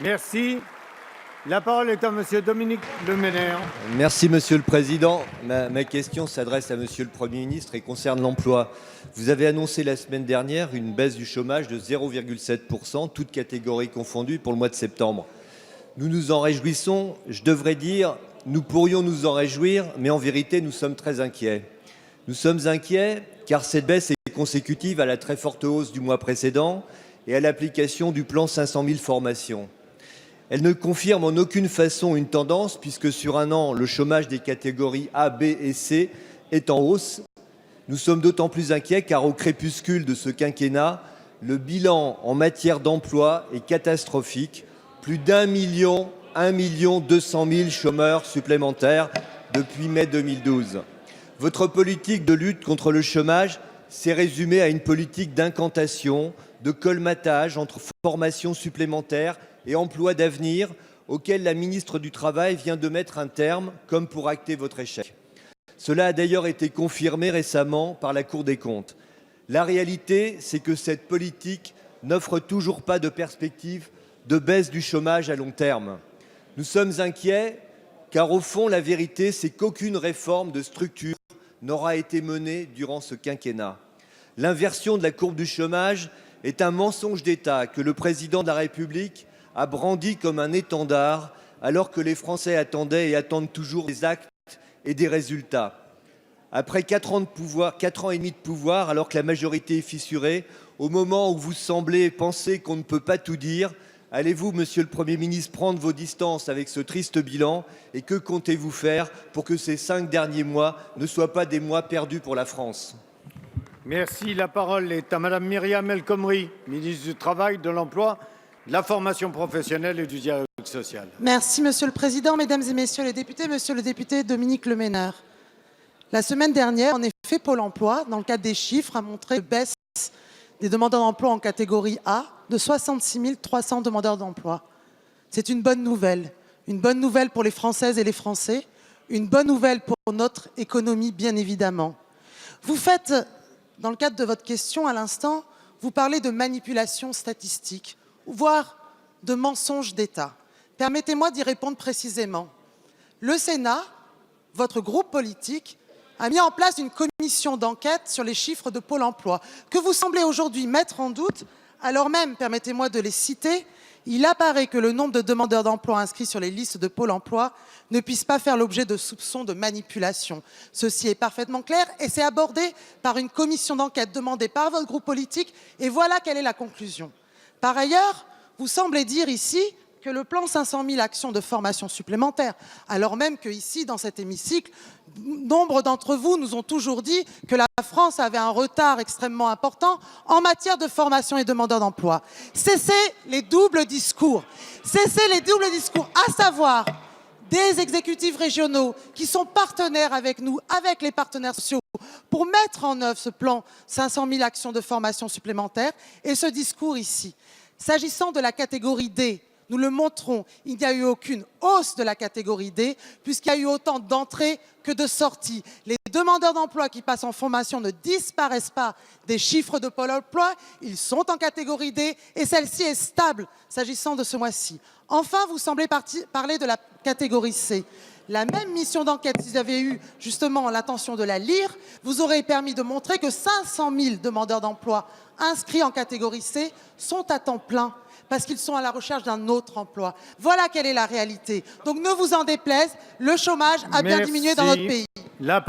Merci. La parole est à Monsieur Dominique Leménaire. Merci Monsieur le Président. Ma question s'adresse à Monsieur le Premier ministre et concerne l'emploi. Vous avez annoncé la semaine dernière une baisse du chômage de 0,7%, toutes catégories confondues, pour le mois de septembre. Nous nous en réjouissons. Je devrais dire, nous pourrions nous en réjouir, mais en vérité, nous sommes très inquiets. Nous sommes inquiets car cette baisse est consécutive à la très forte hausse du mois précédent et à l'application du plan 500 000 formations. Elle ne confirme en aucune façon une tendance puisque sur un an, le chômage des catégories A, B et C est en hausse. Nous sommes d'autant plus inquiets car au crépuscule de ce quinquennat, le bilan en matière d'emploi est catastrophique. Plus d'1 million, 200 000 chômeurs supplémentaires depuis mai 2012. Votre politique de lutte contre le chômage s'est résumée à une politique d'incantation, de colmatage entre formations supplémentaires et emplois d'avenir auxquels la ministre du Travail vient de mettre un terme, comme pour acter votre échec. Cela a d'ailleurs été confirmé récemment par la Cour des comptes. La réalité, c'est que cette politique n'offre toujours pas de perspective de baisse du chômage à long terme. Nous sommes inquiets car au fond, la vérité, c'est qu'aucune réforme de structure n'aura été menée durant ce quinquennat. L'inversion de la courbe du chômage est un mensonge d'État que le président de la République a brandi comme un étendard alors que les Français attendaient et attendent toujours des actes et des résultats. Après 4 ans et demi de pouvoir, alors que la majorité est fissurée, au moment où vous semblez penser qu'on ne peut pas tout dire, allez-vous, Monsieur le Premier ministre, prendre vos distances avec ce triste bilan et que comptez-vous faire pour que ces 5 derniers mois ne soient pas des mois perdus pour la France ? Merci. La parole est à Madame Myriam El Khomri, ministre du Travail, de l'Emploi, de la formation professionnelle et du dialogue social. Merci Monsieur le Président, Mesdames et Messieurs les députés, Monsieur le député Dominique Leménaire. La semaine dernière, en effet, Pôle emploi, dans le cadre des chiffres, a montré une baisse des demandeurs d'emploi en catégorie A de 66 300 demandeurs d'emploi. C'est une bonne nouvelle pour les Françaises et les Français, une bonne nouvelle pour notre économie, bien évidemment. Vous faites, dans le cadre de votre question à l'instant, vous parlez de manipulation statistique, voire de mensonges d'État. Permettez-moi d'y répondre précisément. Le Sénat, votre groupe politique, a mis en place une commission d'enquête sur les chiffres de Pôle emploi, que vous semblez aujourd'hui mettre en doute, alors même, permettez-moi de les citer, il apparaît que le nombre de demandeurs d'emploi inscrits sur les listes de Pôle emploi ne puisse pas faire l'objet de soupçons de manipulation. Ceci est parfaitement clair et c'est abordé par une commission d'enquête demandée par votre groupe politique et voilà quelle est la conclusion. Par ailleurs, vous semblez dire ici que le plan 500 000 actions de formation supplémentaires, alors même qu'ici, dans cet hémicycle, nombre d'entre vous nous ont toujours dit que la France avait un retard extrêmement important en matière de formation et demandeurs d'emploi. Cessez les doubles discours. Cessez les doubles discours, à savoir des exécutifs régionaux qui sont partenaires avec nous, avec les partenaires sociaux, pour mettre en œuvre ce plan 500 000 actions de formation supplémentaires et ce discours ici. S'agissant de la catégorie D, nous le montrons, il n'y a eu aucune hausse de la catégorie D, puisqu'il y a eu autant d'entrées que de sorties. Les demandeurs d'emploi qui passent en formation ne disparaissent pas des chiffres de Pôle emploi, ils sont en catégorie D et celle-ci est stable s'agissant de ce mois-ci. Enfin, vous semblez parler de la catégorie C. La même mission d'enquête, si vous avez eu justement l'intention de la lire, vous aurait permis de montrer que 500 000 demandeurs d'emploi inscrits en catégorie C sont à temps plein parce qu'ils sont à la recherche d'un autre emploi. Voilà quelle est la réalité. Donc ne vous en déplaise, le chômage a bien diminué dans notre pays.